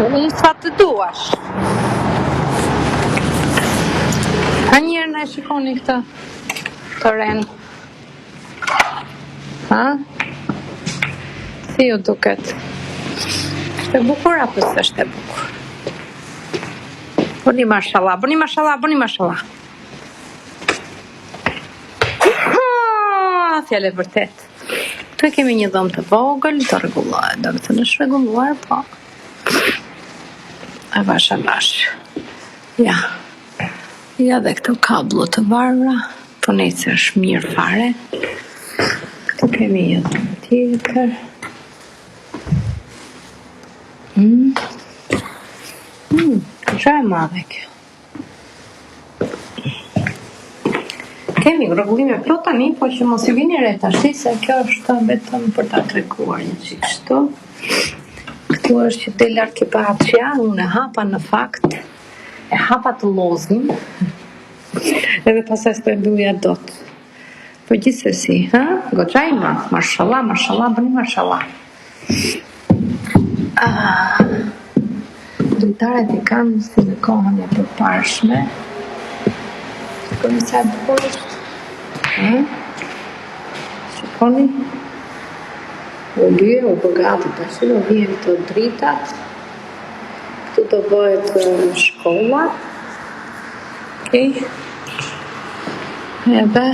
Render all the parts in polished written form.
Unë sa të duash. A njërë në shikoni këtë të renë? Ha? Si ju duket? Është e bukur apo s'është e bukur? Bëni mashallah, bëni mashallah, bëni mashallah. Fjale vërtet. Tu e kemi një dhomë të vogël, të rregullohet, do të në shregulluar, po. A vash. Ja. Ja dhe këto kablo të varura, po nejse është mirë fare. Këtu kemi një dhomë tjetër. Qa e madhe kjo? Kemi rregullime plot tani, po që mos i vini re tash, se kjo është vetëm për ta treguar një çik kështu. Këtu është që del arkipaçja, unë e hapa në fakt, e hapa të llozin, edhe pastaj s'po e mbyllja dot. Po gjithsesi, ha? Goxhajma, mashallah, mashallah, bëni mashallah. Dritaret i kanë si në kohën e përparshme. Shikoni sa e bukur është. Shikoni. U lyë, u bëgati tash, do vjen të dritat. Këtu do bëhet shkolla. Okej. Edhe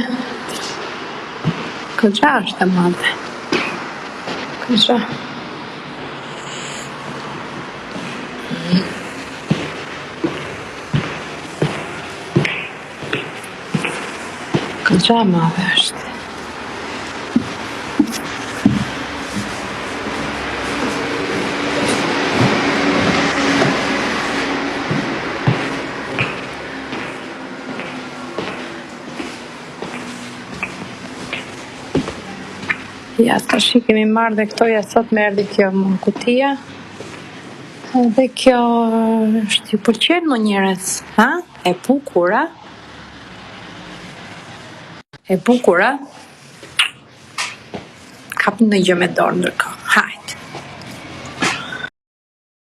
këgja është e madhe. Këgja. Këgja madhe është. Ja, tash kemi marrë dhe këto, ja sot më erdhi kjo në kutia. Dhe kjo është, ju pëlqen më njerëz, ha? E bukur, a? E bukur, a? Kap në gjë me dorë ndërkohë.